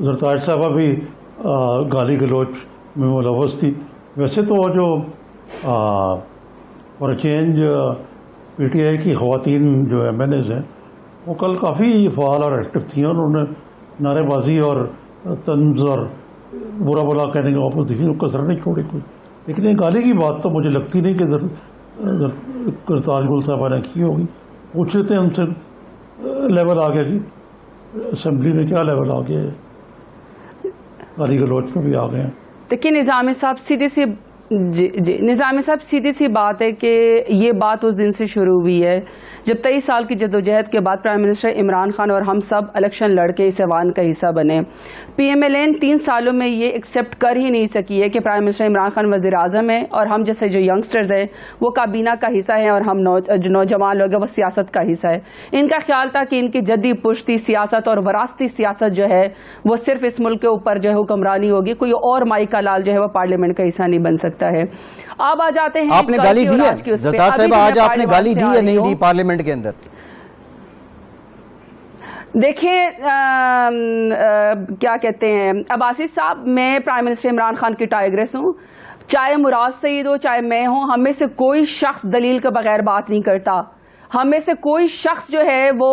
जरदारी साहबा भी गाली गलोच में मुलव्वस थी। वैसे तो जो फॉर चेंज PTI की ख़वातीन जो MNAs हैं वो कल काफ़ी फ़ाल और एक्टिव थी और उन्होंने नारेबाजी और तंज और बुरा भला कहने का अपोजिशन को कसर नहीं छोड़ी कोई। लेकिन ये गाली की बात तो मुझे लगती नहीं कि करताज गुल साहबा ने की होगी। पूछ लेते हैं उनसे लेवल आ गया जी, असम्बली में क्या लेवल आ गया है, गाली गलोच में भी आ गए हैं। देखिए निज़ामी साहब निज़ामी साहब सीधी सी बात है कि ये बात उस दिन से शुरू हुई है जब 23 साल की जदोजहद के बाद प्राइम मिनिस्टर इमरान खान और हम सब इलेक्शन लड़के इस ऐवान का हिस्सा बने। PMLN 3 सालों में ये एक्सेप्ट कर ही नहीं सकी है कि प्राइम मिनिस्टर इमरान खान वज़ीर आज़म है और हम जैसे जो यंगस्टर्स हैं वो काबीना का हिस्सा है और हम जो नौजवान लोग हैं वो सियासत का हिस्सा है। इनका ख्याल था कि इनकी जद्दी पुश्ती सियासत और वरासती सियासत जो है वो सिर्फ इस मुल्क के ऊपर जो है हुक्मरानी होगी, कोई और माई का लाल जो है वो पार्लियामेंट का हिस्सा नहीं बन सकता है। अब आ जाते हैं, आपने गाली दी है जरदारी साहब, आज आपने गाली दी या नहीं दी पार्लियामेंट के अंदर? देखिए क्या कहते हैं अब्बासी साहब, मैं प्राइम मिनिस्टर इमरान खान की टाइग्रेस हूँ, चाहे मुराद सईद हो चाहे मैं हूँ, हम में से कोई शख्स दलील के बगैर बात नहीं करता। हम में से कोई शख्स जो है वो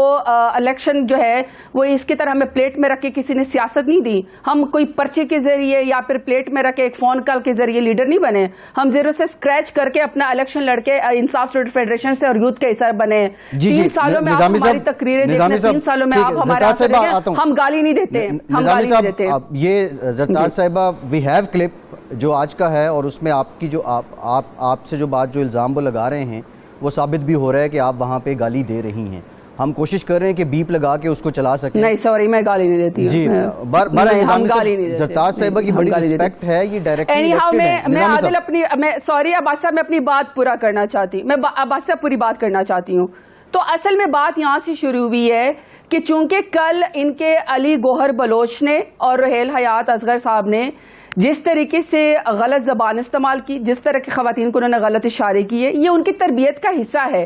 इलेक्शन जो है वो इसकी तरह हमें प्लेट में रख के किसी ने सियासत नहीं दी। हम कोई पर्ची के जरिए या फिर प्लेट में रख के एक फोन कॉल के जरिए लीडर नहीं बने। हम जीरो से स्क्रैच करके अपना इलेक्शन लड़के इंसाफ स्टूडेंट फेडरेशन से और यूथ के हिस्सा बने। 3 सालों में आप हमारी तकरीरें देखते हैं, 3 सालों में आप हमारे, हम गाली नहीं देते, हम गाली नहीं देते। ये जरदारी साहिबा, वी हैव क्लिप जो आज का है और उसमें आपकी जो आपसे जो बात जो इल्ज़ाम वो लगा रहे हैं वो साबित भी हो रहा है कि आप वहाँ पे गाली दे रही हैं। हम कोशिश कर रहे हैं कि बीप लगा के उसको चला सकें। नहीं सॉरी, मैं गाली नहीं देती जी, जरदारी साहिबा की बड़ी रिस्पेक्ट है, ये डायरेक्टली इलेक्टेड है। मैं आदिल अपनी, मैं सॉरी अब्बास साहब, मैं अपनी बात पूरा करना चाहती, मैं अब्बास साहब पूरी बात करना चाहती हूँ। तो असल में बात यहाँ से शुरू हुई है कि चूंकि कल इनके अली गोहर बलोच ने और रुहेल हयात असगर साहब ने जिस तरीके से गलत ज़बान इस्तेमाल की, जिस तरह की ख़वातीन को उन्होंने गलत इशारे किए, ये उनकी तरबियत का हिस्सा है।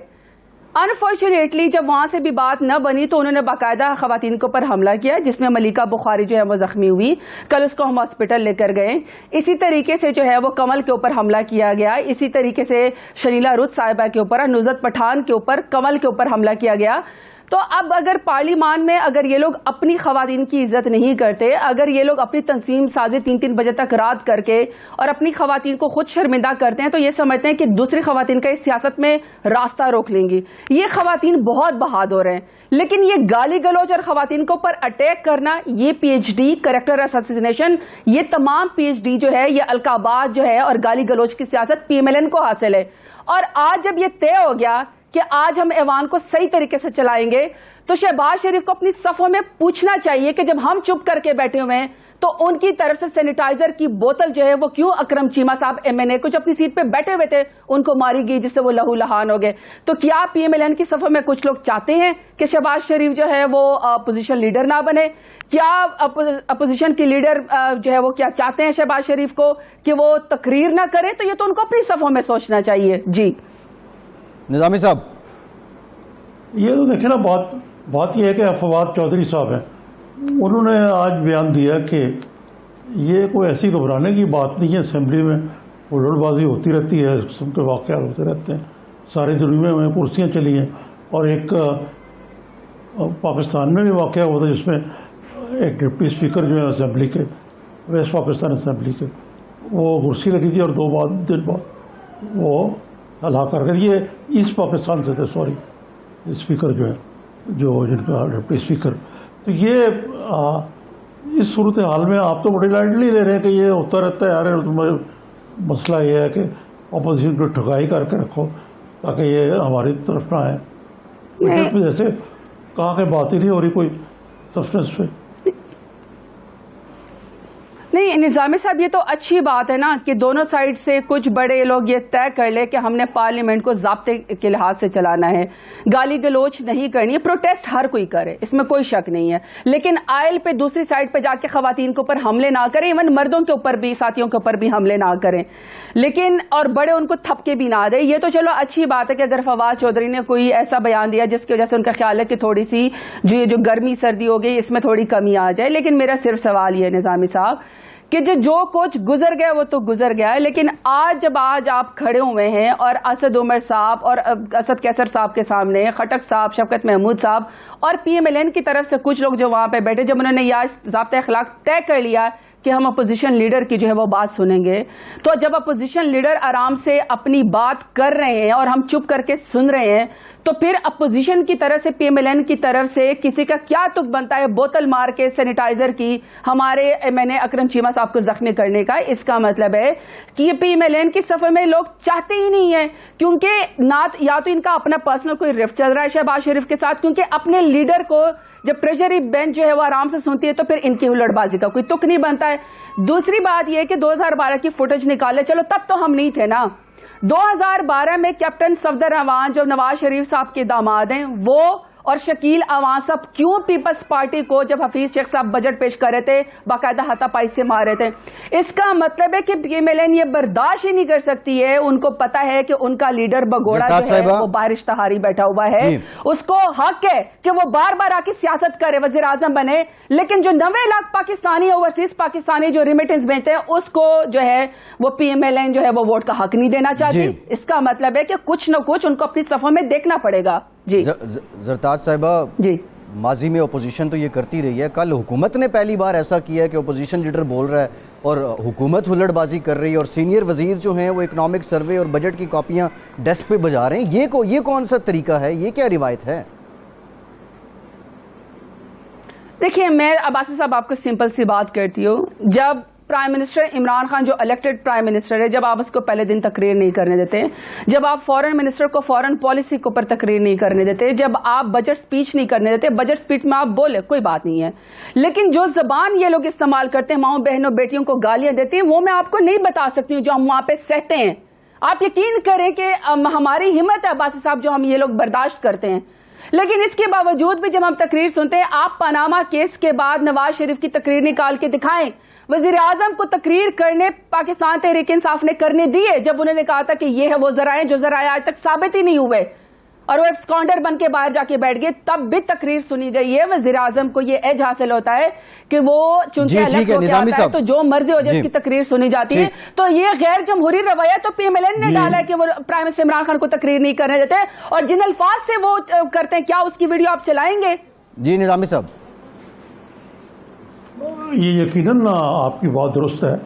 अनफॉर्चुनेटली जब वहाँ से भी बात न बनी तो उन्होंने बाकायदा ख़वातीन के ऊपर हमला किया, जिसमें मलिका बुखारी जो है वो ज़ख्मी हुई, कल उसको हम हॉस्पिटल लेकर गए। इसी तरीके से जो है वो कमल के ऊपर हमला किया गया, इसी तरीके से शलीला रुत साहिबा के ऊपर, नुज़रत पठान के ऊपर, कमल के ऊपर हमला किया गया। तो अब अगर पार्लियामान में अगर ये लोग अपनी ख़वातीन की इज्जत नहीं करते, अगर ये लोग अपनी तंजीम साजी 3-3 बजे तक रात करके और अपनी ख़वातीन को खुद शर्मिंदा करते हैं, तो ये समझते हैं कि दूसरी ख़वातीन का इस सियासत में रास्ता रोक लेंगी। ये ख़वातीन बहुत बहादुर हैं, लेकिन ये गाली गलौज और ख़वातीन के ऊपर अटैक करना, ये PhD कैरेक्टर असैसिनेशन, ये तमाम PhD जो है, ये अलकाबात जो है और गाली गलौज की सियासत PMLN को हासिल है। और आज जब ये तय हो गया कि आज हम ऐवान को सही तरीके से चलाएंगे, तो शहबाज शरीफ को अपनी सफों में पूछना चाहिए कि जब हम चुप करके बैठे हुए हैं तो उनकी तरफ से सैनिटाइजर की बोतल जो है वो क्यों अकरम चीमा साहब MNA कुछ अपनी सीट पे बैठे हुए थे उनको मारी गई, जिससे वो लहू लहान हो गए। तो क्या PMLN की सफों में कुछ लोग चाहते हैं कि शहबाज शरीफ जो है वो अपोजिशन लीडर ना बने? क्या अपोजिशन की लीडर जो है वो क्या चाहते हैं शहबाज शरीफ को कि वो तकरीर ना करे? तो ये तो उनको अपनी सफों में सोचना चाहिए। जी निज़ामी साहब, ये तो देखे ना, बात यह है कि फवाद चौधरी साहब हैं, उन्होंने आज बयान दिया कि ये कोई ऐसी घबराने की बात नहीं है, असेंबली में हुल्लड़बाजी होती रहती है, किस्म के वाक़यात होते रहते हैं, सारी दुनिया में कुर्सियाँ चली हैं। और एक पाकिस्तान में भी वाक़या हुआ था जिसमें एक डिप्टी स्पीकर जो है असेंबली के, वेस्ट पाकिस्तान असेंबली के, वो कुर्सी लगी थी और 2 दिन बाद वो हला कर गए। ये ईस्ट पाकिस्तान से थे, सॉरी, स्पीकर जो है, जो जिनका डिप्टी स्पीकर। तो ये इस सूरत हाल में आप तो बड़ी लाइटली ले रहे हैं कि ये होता रहता है यार। मसला ये है कि अपोजिशन को ठगाई करके रखो ताकि ये हमारी तरफ ना आए। जैसे कहाँ के बात ही नहीं हो रही कोई सब्सटेंस पे। नहीं निजामी साहब, ये तो अच्छी बात है ना कि दोनों साइड से कुछ बड़े लोग ये तय कर ले कि हमने पार्लियामेंट को ज़ाब्ते के लिहाज से चलाना है, गाली गलोच नहीं करनी है, प्रोटेस्ट हर कोई करे, इसमें कोई शक नहीं है, लेकिन आयल पे दूसरी साइड पे जाके खवातीन के ऊपर हमले ना करें, इवन मर्दों के ऊपर भी, साथियों के ऊपर भी हमले ना करें, लेकिन और बड़े उनको थपके भी ना दें। ये तो चलो अच्छी बात है कि अगर फवाद चौधरी ने कोई ऐसा बयान दिया जिसकी वजह से उनका ख्याल है कि थोड़ी सी जो गर्मी सर्दी हो गई इसमें थोड़ी कमी आ जाए, लेकिन मेरा सिर्फ सवाल ये है निजामी साहब कि जो कुछ गुजर गया वो तो गुजर गया है, लेकिन आज आप खड़े हुए हैं और असद उमर साहब और असद कैसर साहब के सामने, खटक साहब, शफकत महमूद साहब और PMLN की तरफ से कुछ लोग जो वहां पे बैठे, जब उन्होंने यह ज़ाब्ता अखलाक तय कर लिया कि हम अपोजिशन लीडर की जो है वो बात सुनेंगे, तो जब अपोजिशन लीडर आराम से अपनी बात कर रहे हैं और हम चुप करके सुन रहे हैं, तो फिर अपोजिशन की तरफ से, PMLN की तरफ से किसी का क्या तुक बनता है बोतल मार के सैनिटाइजर की हमारे मैंने अकरम चीमा साहब को जख्मी करने का? इसका मतलब है कि ये PMLN की सफर में लोग चाहते ही नहीं है, क्योंकि या तो इनका अपना पर्सनल कोई रिफ्ट चल रहा है शहबाज शरीफ के साथ, क्योंकि अपने लीडर को जब ट्रेजरी बेंच जो है वो आराम से सुनती है तो फिर इनकी हुल्लड़बाजी का कोई तुक नहीं बनता है। दूसरी बात यह कि 2012 की फुटेज निकाले, चलो तब तो हम नहीं थे ना, 2012 में कैप्टन सफदर अवान जो नवाज शरीफ साहब के दामाद हैं, वो और शकील अवान साहब क्यों पीपल्स पार्टी को जब हफीज शेख साहब बजट पेश कर रहे थे बाकायदा हाथापाई से मार रहे थे? इसका मतलब है कि PMLN ये बर्दाश्त ही नहीं कर सकती है, उनको पता है कि उनका लीडर बगोड़ा जो है वो बारिश तहारी बैठा हुआ है, उसको हक है कि वो बार बार आके सियासत करे, वजीर आजम बने, लेकिन जो 90 लाख पाकिस्तानी ओवरसीज पाकिस्तानी जो रिमिटेंस भेजते हैं उसको जो है वो PMLN जो है वो वोट का हक नहीं देना चाहती। इसका मतलब है कि कुछ न कुछ उनको अपनी सफों में देखना पड़ेगा। जी जरताज साहिबा, जी माजी में अपोजिशन तो ये करती रही है, कल हुकूमत ने पहली बार ऐसा किया है कि अपोजिशन लीडर बोल रहा है और हुकूमत हुल्लड़बाजी कर रही है और सीनियर वजीर जो हैं वो इकनॉमिक सर्वे और बजट की कॉपियां डेस्क पे बजा रहे हैं। ये कौन सा तरीका है, ये क्या रिवायत है? देखिए, मैं अब्बासी साहब आपको सिंपल सी बात करती हूँ, जब प्राइम मिनिस्टर इमरान खान जो इलेक्टेड प्राइम मिनिस्टर है, जब आप उसको पहले दिन तकरीर नहीं करने देते, जब आप फॉरेन मिनिस्टर को फॉरेन पॉलिसी के ऊपर तकरीर नहीं करने देते, जब आप बजट स्पीच नहीं करने देते, बजट स्पीच में आप बोले कोई बात नहीं है, लेकिन जो जबान ये लोग इस्तेमाल करते हैं, माओ बहनों बेटियों को गालियां देते हैं, वो मैं आपको नहीं बता सकती हूँ जो हम वहां पे सहते हैं। आप यकीन करें कि हमारी हिम्मत है अब्बासी साहब जो हम ये लोग बर्दाश्त करते हैं, लेकिन इसके बावजूद भी जब हम तकरीर सुनते हैं, आप पनामा केस के बाद नवाज शरीफ की तकरीर निकाल के दिखाएं, वजीर आजम को तकरीर करने पाकिस्तान तहरीक इंसाफ ने करने दी है, जब उन्होंने कहा था कि ये है वो जराए जो जराए आज तक साबित ही नहीं हुए और वो एक्सकॉन्डर बन के बाहर जाके बैठ गए, तब भी तकरीर सुनी गई है। वजीर आजम को ये एज हासिल होता है कि वो चूंकि अलग होके आता है तो जो मर्जी हो जाए उसकी तकरीर सुनी जाती है। तो ये गैर जमहूरी रवैया तो PMLN ने डाला है कि वो प्राइम मिनिस्टर इमरान खान को तकरीर नहीं करने देते, और जिन अल्फाज से वो करते हैं, क्या उसकी वीडियो आप चलाएंगे? जी निजामी साहब, ये यकीनन आपकी बात दुरुस्त है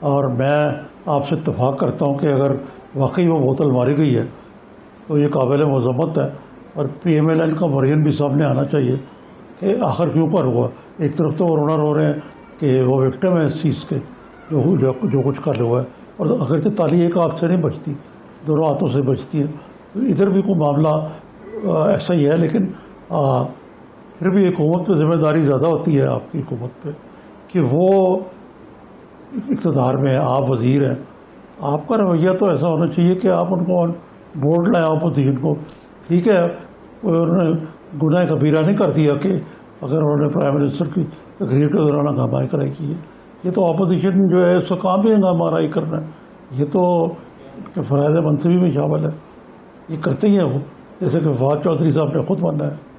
और मैं आपसे इत्तफाक करता हूँ कि अगर वाकई वो बोतल मारी गई है तो ये काबिल मज़म्मत है और PMLN का मरीन भी सामने आना चाहिए कि आखिर क्यों पर हुआ। एक तरफ तो वो रोना रो रहे हैं कि वो विक्टिम है इस चीज़ के जो कुछ कर हुआ है, और अगर तो ताली एक हाथ से नहीं बचती, दोनों हाथों से बचती है, तो इधर भी कोई मामला ऐसा ही है, लेकिन फिर भी हुकूमत पर जिम्मेदारी ज़्यादा होती है आपकी हुकूमत पे कि वो इक़्तिदार में है, आप वज़ीर हैं, आपका रवैया तो ऐसा होना चाहिए कि आप उनको बोर्ड लाए अपोजिशन को। ठीक है, उन्होंने गुनाह कबीरा नहीं कर दिया कि अगर उन्होंने प्राइम मिनिस्टर की तकरीर के दौरान हंगामा कराई की है, ये तो अपोजिशन जो है उसका काम भी हंगामा कराई करना है, ये तो फ़राइज़ मनसबी में शामिल है, ये करते ही हैं वो, जैसे कि फवाद चौधरी साहब ने खुद माना है।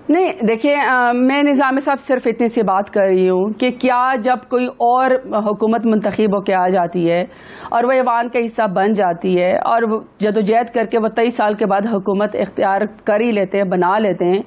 नहीं देखिए, मैं निज़ामी साहब सिर्फ इतनी सी बात कर रही हूँ कि क्या जब कोई और हुकूमत मुंतखब होकर आ जाती है और वह ऐवान का हिस्सा बन जाती है और जदोजहद करके वो 23 साल के बाद हुकूमत इख्तियार कर ही लेते हैं, बना लेते हैं,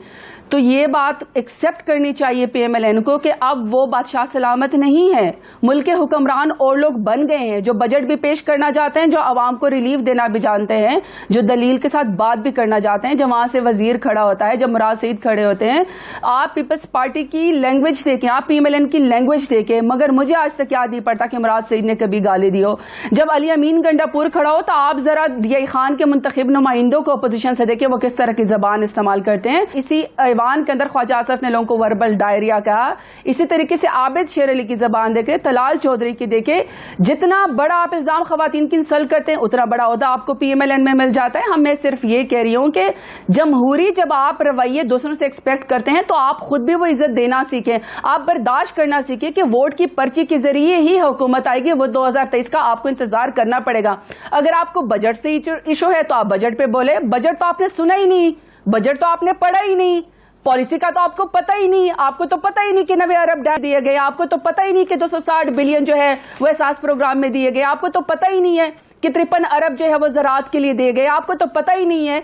तो ये बात एक्सेप्ट करनी चाहिए PMLN को कि अब वो बादशाह सलामत नहीं है। मुल्क के हुक्मरान और लोग बन गए हैं जो बजट भी पेश करना चाहते हैं, जो आवाम को रिलीफ देना भी जानते हैं, जो दलील के साथ बात भी करना चाहते हैं, जब वहां से वजीर खड़ा होता है, जब मुराद सईद खड़े होते हैं। आप पीपल्स पार्टी की लैंग्वेज देखें, आप PMLN की लैंग्वेज देखें, मगर मुझे आज तक याद नहीं पड़ता कि मुराद सईद ने कभी गाली दी हो। जब अली अमीन गंडापुर खड़ा हो तो आप जरा दिया खान के मुंतखब नुमाइंदों को अपोजिशन से देखें वो किस तरह की जबान इस्तेमाल करते हैं। इसी जबान के अंदर ख्वाजा आसफ ने लोगों को वर्बल डायरिया कहा, इसी तरीके से आबिद शेर अली की जबान देखे, तलाल चौधरी की देखे, जितना बड़ा आप इल्जाम खवातीन की इंसल्ट करते हैं उतना बड़ा ओहदा आपको PMLN में मिल जाता है। हम मैं सिर्फ ये कह रही हूँ कि जमहूरी जब आप रवैये दूसरों से एक्सपेक्ट करते हैं तो आप खुद भी वो इज्जत देना सीखें, आप बर्दाश्त करना सीखें कि वोट की पर्ची के जरिए ही हुकूमत आएगी, वो 2023 का आपको इंतजार करना पड़ेगा। अगर आपको बजट से इशू है तो आप बजट पे बोले, बजट तो आपने सुना ही नहीं, बजट तो आपने पढ़ा ही नहीं, पॉलिसी का तो आपको पता ही नहीं, आपको तो पता ही नहीं कि 90 अरब दिए गए, आपको तो पता ही नहीं कि 260 बिलियन जो है वो एहसास प्रोग्राम में दिए गए, आपको तो पता ही नहीं है कि 53 अरब जो है वो ज़राअत के लिए दिए गए, आपको तो पता ही नहीं है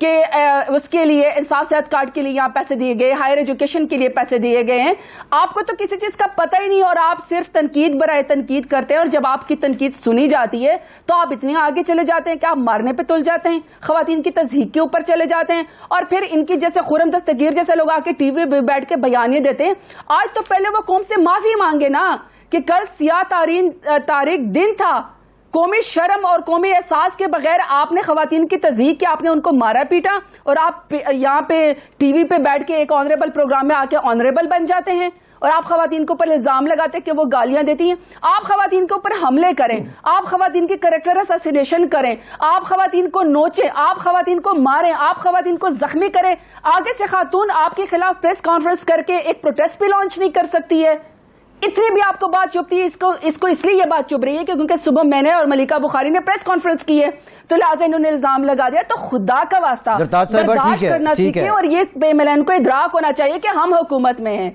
कि उसके लिए इंसाफ सेहत कार्ड के लिए यहाँ पैसे दिए गए, हायर एजुकेशन के लिए पैसे दिए गए हैं, आपको तो किसी चीज का पता ही नहीं और आप सिर्फ तनकीद बराए तनकीद करते हैं। और जब आपकी तनकीद सुनी जाती है तो आप इतने आगे चले जाते हैं कि आप मारने पे तुल जाते हैं, खवातीन की तज़हीक के ऊपर चले जाते हैं, और फिर इनकी जैसे खुरम दस्तगीर जैसे लोग आके टीवी पे बैठ के बयानिए देते हैं। आज तो पहले वो कौम से माफी मांगे ना कि कल सियाह तारीख दिन था, कौमी शर्म और कौमी एहसास के बगैर आपने खवातीन की तज़हीक की, आपने उनको मारा पीटा, और आप यहाँ पे टीवी पे बैठ के एक ऑनरेबल प्रोग्राम में आके ऑनरेबल बन जाते हैं और आप खवातीन के ऊपर इल्जाम लगाते हैं कि वो गालियां देती हैं। आप खवातीन के ऊपर हमले करें, आप खवातीन की कैरेक्टर असैसिनेशन करें, आप खवातीन को नोचें, आप खवातीन को मारें, आप खवातीन को जख्मी करें, आगे से खातून आपके खिलाफ प्रेस कॉन्फ्रेंस करके एक प्रोटेस्ट भी लॉन्च नहीं कर सकती है। इतनी भी आपको बात चुभती है, इसको इसलिए ये बात चुभ रही है क्योंकि सुबह मैंने और मलिका बुखारी ने प्रेस कॉन्फ्रेंस की है तो लिहाजा इन्होंने इल्जाम लगा दिया। तो खुदा का वास्ता जरताज साहिबा, बर्दाश्त करना सीखे और ये PMLN को इदराक होना चाहिए कि हम हुकूमत में हैं।